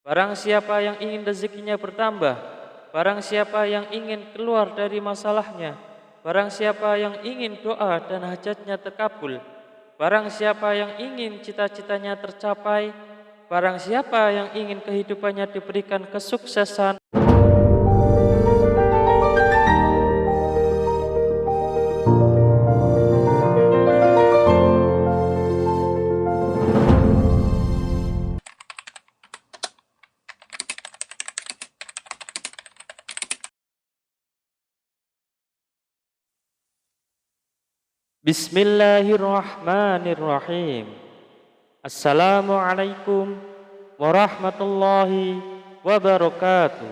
Barang siapa yang ingin rezekinya bertambah, barang siapa yang ingin keluar dari masalahnya, barang siapa yang ingin doa dan hajatnya terkabul, barang siapa yang ingin cita-citanya tercapai, barang siapa yang ingin kehidupannya diberikan kesuksesan. Bismillahirrahmanirrahim. Assalamualaikum warahmatullahi wabarakatuh.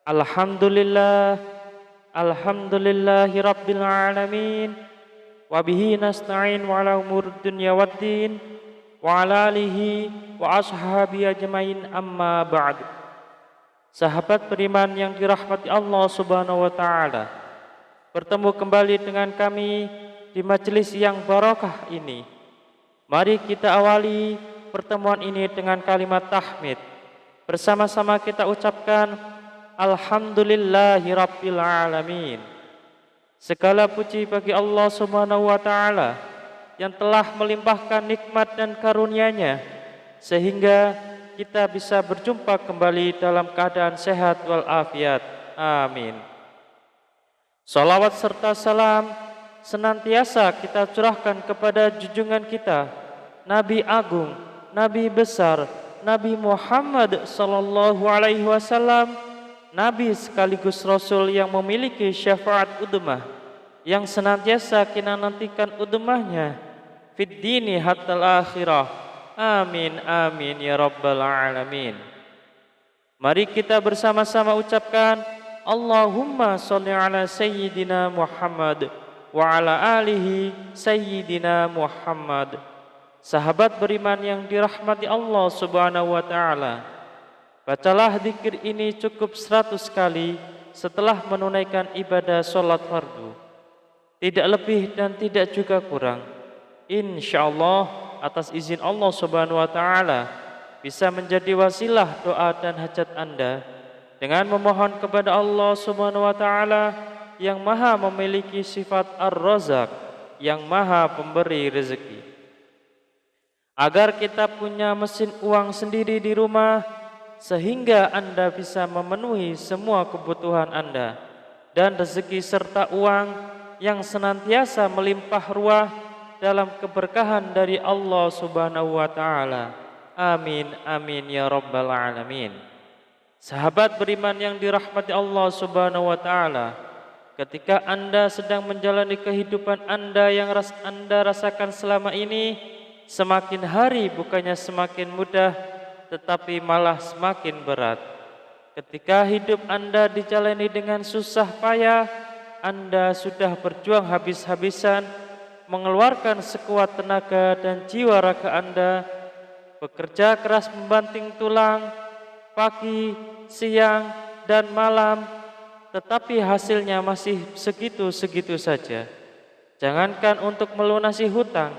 Alhamdulillah, alhamdulillahi rabbil alamin. Wabihi nasta'in wa ala umur dunya waddin, wa ala alihi wa ashabi ajmain, amma ba'du. Sahabat beriman yang dirahmati Allah subhanahu wa ta'ala, bertemu kembali dengan kami di majelis yang barokah ini. Mari kita awali pertemuan ini dengan kalimat tahmid. Bersama-sama kita ucapkan Alhamdulillahi Rabbil Alamin. Segala puji bagi Allah Subhanahu wa ta'ala yang telah melimpahkan nikmat dan karunia-Nya sehingga kita bisa berjumpa kembali dalam keadaan sehat walafiat. Amin. Salawat serta salam senantiasa kita curahkan kepada junjungan kita, Nabi Agung, Nabi besar, Nabi Muhammad sallallahu alaihi wasallam, Nabi sekaligus Rasul yang memiliki syafaat udmah, yang senantiasa kita nantikan udmahnya fid dini hatal akhirah. Amin amin ya rabbal alamin. Mari kita bersama-sama ucapkan Allahumma sholli ala sayyidina Muhammad wa ala alihi sayyidina Muhammad. Sahabat beriman yang dirahmati Allah subhanahu wa ta'ala, bacalah zikir ini cukup 100 kali setelah menunaikan ibadah sholat fardu. Tidak lebih dan tidak juga kurang. InsyaAllah atas izin Allah subhanahu wa ta'ala bisa menjadi wasilah doa dan hajat Anda dengan memohon kepada Allah subhanahu wa ta'ala yang maha memiliki sifat Ar-Razak, yang maha pemberi rezeki, agar kita punya mesin uang sendiri di rumah sehingga Anda bisa memenuhi semua kebutuhan Anda, dan rezeki serta uang yang senantiasa melimpah ruah dalam keberkahan dari Allah subhanahu wa ta'ala. Amin amin ya rabbal alamin. Sahabat beriman yang dirahmati Allah subhanahu wa ta'ala, ketika Anda sedang menjalani kehidupan Anda yang Anda rasakan selama ini, semakin hari bukannya semakin mudah, tetapi malah semakin berat. Ketika hidup Anda dijalani dengan susah payah, Anda sudah berjuang habis-habisan, mengeluarkan sekuat tenaga dan jiwa raga Anda, bekerja keras membanting tulang, pagi, siang, dan malam, tetapi hasilnya masih segitu-segitu saja. Jangankan untuk melunasi hutang,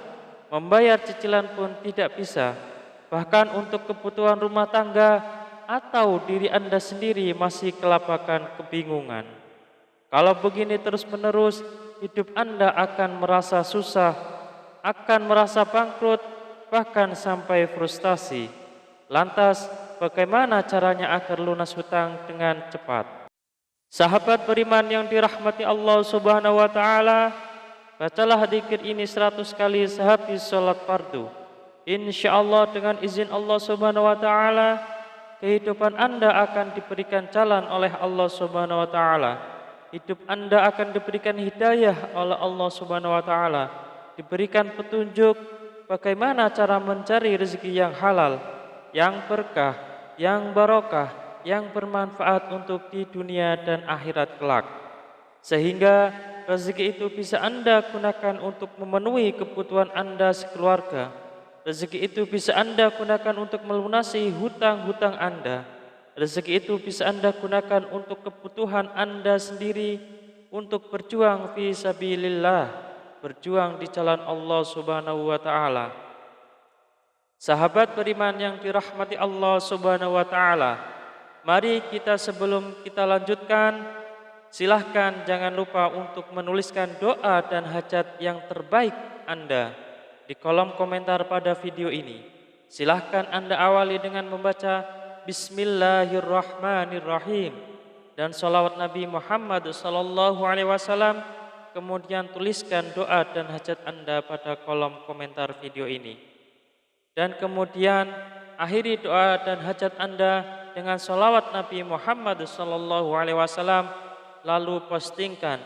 membayar cicilan pun tidak bisa. Bahkan untuk kebutuhan rumah tangga atau diri Anda sendiri masih kelabakan kebingungan. Kalau begini terus-menerus, hidup Anda akan merasa susah, akan merasa bangkrut, bahkan sampai frustasi. Lantas, bagaimana caranya agar lunas hutang dengan cepat? Sahabat beriman yang dirahmati Allah subhanahu wa ta'ala, bacalah zikir ini 100 kali sehabis sholat fardu. InsyaAllah dengan izin Allah subhanahu wa ta'ala, kehidupan Anda akan diberikan jalan oleh Allah subhanahu wa ta'ala. Hidup Anda akan diberikan hidayah oleh Allah subhanahu wa ta'ala, diberikan petunjuk bagaimana cara mencari rezeki yang halal, yang berkah, yang barokah, yang bermanfaat untuk di dunia dan akhirat kelak, sehingga rezeki itu bisa Anda gunakan untuk memenuhi kebutuhan Anda sekeluarga. Rezeki itu bisa Anda gunakan untuk melunasi hutang-hutang Anda. Rezeki itu bisa Anda gunakan untuk kebutuhan Anda sendiri, untuk berjuang fi sabilillah, berjuang di jalan Allah subhanahu wa ta'ala. Sahabat beriman yang dirahmati Allah Subhanahu wa taala, mari kita sebelum kita lanjutkan, silahkan jangan lupa untuk menuliskan doa dan hajat yang terbaik Anda di kolom komentar pada video ini. Silahkan Anda awali dengan membaca Bismillahirrahmanirrahim dan sholawat Nabi Muhammad SAW. Kemudian tuliskan doa dan hajat Anda pada kolom komentar video ini. Dan kemudian akhiri doa dan hajat Anda dengan sholawat Nabi Muhammad SAW, lalu postingkan.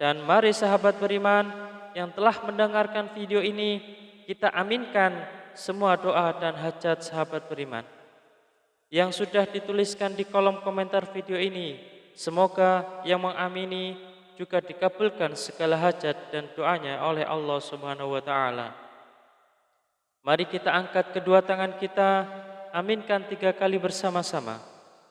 Dan mari sahabat beriman yang telah mendengarkan video ini, kita aminkan semua doa dan hajat sahabat beriman yang sudah dituliskan di kolom komentar video ini. Semoga yang mengamini juga dikabulkan segala hajat dan doanya oleh Allah Subhanahu wa taala. Mari kita angkat kedua tangan kita, aminkan 3 kali bersama-sama.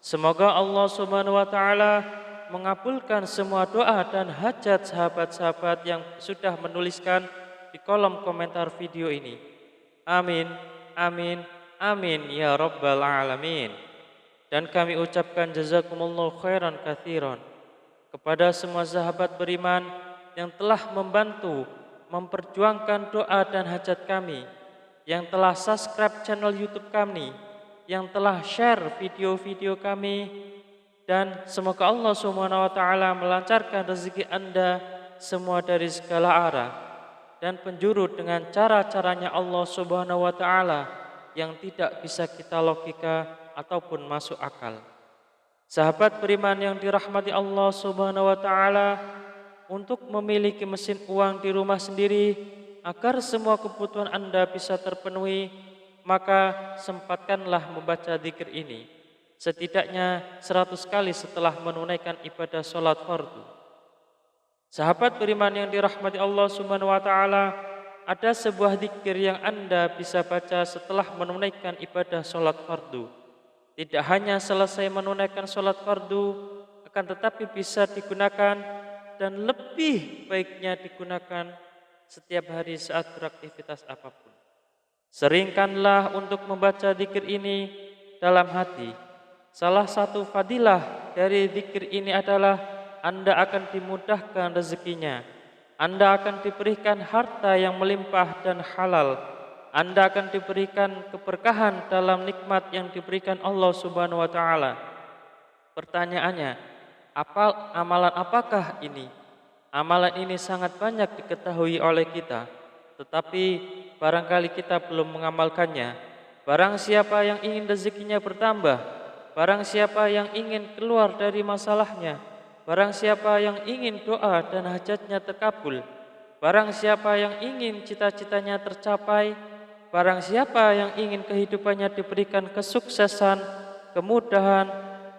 Semoga Allah Subhanahu wa taala mengabulkan semua doa dan hajat sahabat-sahabat yang sudah menuliskan di kolom komentar video ini. Amin, amin, amin ya rabbal alamin. Dan kami ucapkan jazakumullahu khairan katsiran kepada semua sahabat beriman yang telah membantu memperjuangkan doa dan hajat kami, yang telah subscribe channel YouTube kami, yang telah share video-video kami, dan semoga Allah Subhanahu wa taala melancarkan rezeki Anda semua dari segala arah dan penjuru dengan cara-caranya Allah Subhanahu wa taala yang tidak bisa kita logika ataupun masuk akal. Sahabat beriman yang dirahmati Allah Subhanahu wa taala, untuk memiliki mesin uang di rumah sendiri agar semua kebutuhan Anda bisa terpenuhi, maka sempatkanlah membaca zikir ini setidaknya 100 kali setelah menunaikan ibadah sholat fardu. Sahabat beriman yang dirahmati Allah Subhanahu wa taala, ada sebuah zikir yang Anda bisa baca setelah menunaikan ibadah sholat fardu. Tidak hanya selesai menunaikan sholat fardu, akan tetapi bisa digunakan dan lebih baiknya digunakan setiap hari saat beraktivitas apapun. Seringkanlah untuk membaca zikir ini dalam hati. Salah satu fadilah dari zikir ini adalah Anda akan dimudahkan rezekinya. Anda akan diberikan harta yang melimpah dan halal. Anda akan diberikan keberkahan dalam nikmat yang diberikan Allah Subhanahu wa taala. Pertanyaannya, amalan apakah ini? Amalan ini sangat banyak diketahui oleh kita, tetapi barangkali kita belum mengamalkannya. Barang siapa yang ingin rezekinya bertambah, barang siapa yang ingin keluar dari masalahnya, barang siapa yang ingin doa dan hajatnya terkabul, barang siapa yang ingin cita-citanya tercapai, barang siapa yang ingin kehidupannya diberikan kesuksesan, kemudahan,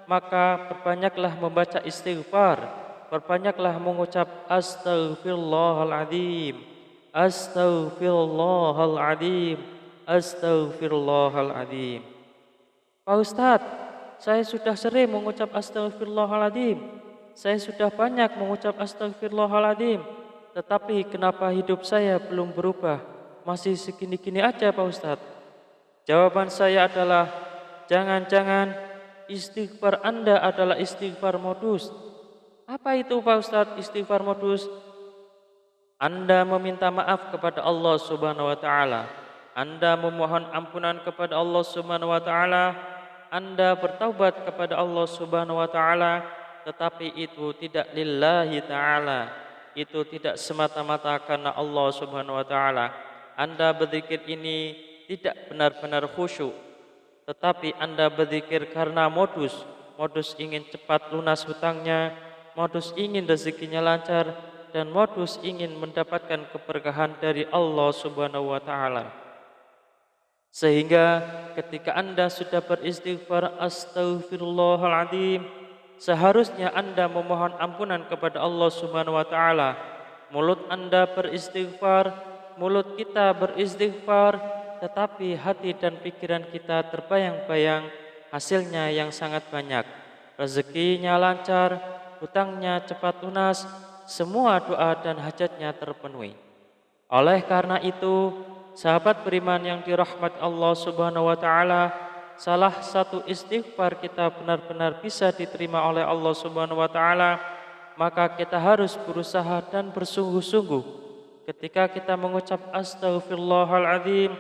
maka perbanyaklah membaca istighfar. Perbanyaklah mengucap astaghfirullahaladzim, astaghfirullahaladzim, astaghfirullahaladzim. Pak Ustadz, saya sudah sering mengucap astaghfirullahaladzim, saya sudah banyak mengucap astaghfirullahaladzim, tetapi kenapa hidup saya belum berubah? Masih segini-gini aja Pak Ustadz. Jawaban saya adalah, jangan-jangan istighfar Anda adalah istighfar modus. Apa itu Pak Ustadz istighfar modus? Anda meminta maaf kepada Allah Subhanahu wa taala. Anda memohon ampunan kepada Allah Subhanahu wa taala. Anda bertaubat kepada Allah Subhanahu wa taala, tetapi itu tidak lillahi taala. Itu tidak semata-mata karena Allah Subhanahu wa taala. Anda berzikir ini tidak benar-benar khusyuk, tetapi Anda berzikir karena modus ingin cepat lunas hutangnya, modus ingin rezekinya lancar, dan modus ingin mendapatkan keberkahan dari Allah Subhanahu wa taala. Sehingga ketika Anda sudah beristighfar astaghfirullahaladzim, seharusnya Anda memohon ampunan kepada Allah Subhanahu wa taala. Mulut Anda beristighfar, mulut kita beristighfar, tetapi hati dan pikiran kita terbayang-bayang hasilnya yang sangat banyak. Rezekinya lancar, hutangnya cepat lunas, semua doa dan hajatnya terpenuhi. Oleh karena itu, sahabat beriman yang dirahmati Allah Subhanahu wa taala, salah satu istighfar kita benar-benar bisa diterima oleh Allah Subhanahu wa taala, maka kita harus berusaha dan bersungguh-sungguh. Ketika kita mengucap astaghfirullahaladzim,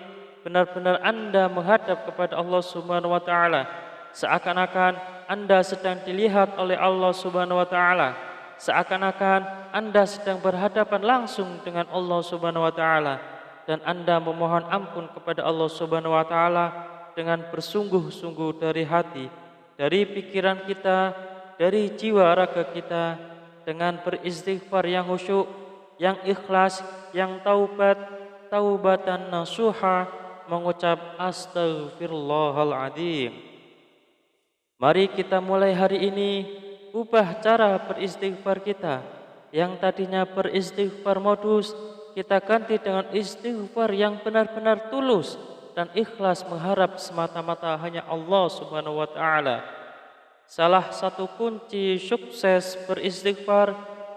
benar-benar Anda menghadap kepada Allah Subhanahu wa taala, seakan-akan Anda sedang dilihat oleh Allah Subhanahu wa taala, seakan-akan Anda sedang berhadapan langsung dengan Allah Subhanahu wa taala, dan Anda memohon ampun kepada Allah Subhanahu wa taala dengan bersungguh-sungguh dari hati, dari pikiran kita, dari jiwa raga kita, dengan beristighfar yang khusyuk, yang ikhlas, yang taubatan nasuha, mengucap astaghfirullahaladzim. Mari kita mulai hari ini ubah cara beristighfar kita. Yang tadinya beristighfar modus, kita ganti dengan istighfar yang benar-benar tulus dan ikhlas mengharap semata-mata hanya Allah Subhanahu wa taala. Salah satu kunci sukses beristighfar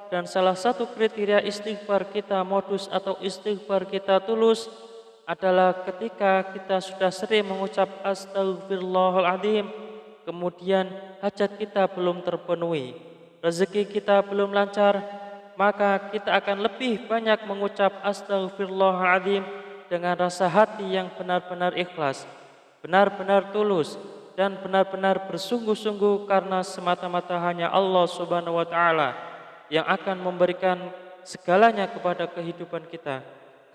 dan salah satu kriteria istighfar kita modus atau istighfar kita tulus adalah ketika kita sudah sering mengucap astaghfirullahaladzim, kemudian hajat kita belum terpenuhi, rezeki kita belum lancar, maka kita akan lebih banyak mengucap astaghfirullahaladzim dengan rasa hati yang benar-benar ikhlas, benar-benar tulus, dan benar-benar bersungguh-sungguh karena semata-mata hanya Allah Subhanahu wa taala yang akan memberikan segalanya kepada kehidupan kita,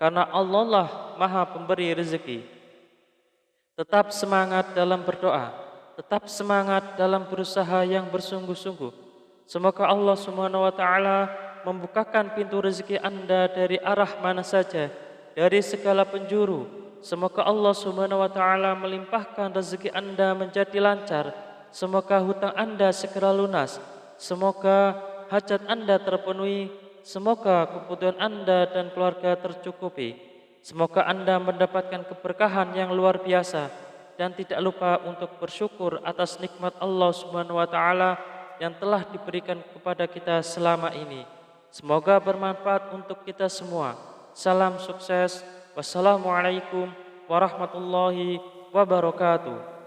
karena Allah lah Maha Pemberi rezeki. Tetap semangat dalam berdoa, tetap semangat dalam berusaha yang bersungguh-sungguh. Semoga Allah Subhanahu wa taala membukakan pintu rezeki Anda dari arah mana saja, dari segala penjuru. Semoga Allah Subhanahu wa taala melimpahkan rezeki Anda menjadi lancar. Semoga hutang Anda segera lunas. Semoga hajat Anda terpenuhi. Semoga kebutuhan Anda dan keluarga tercukupi. Semoga Anda mendapatkan keberkahan yang luar biasa dan tidak lupa untuk bersyukur atas nikmat Allah Subhanahu wa taala yang telah diberikan kepada kita selama ini. Semoga bermanfaat untuk kita semua. Salam sukses. Wassalamualaikum warahmatullahi wabarakatuh.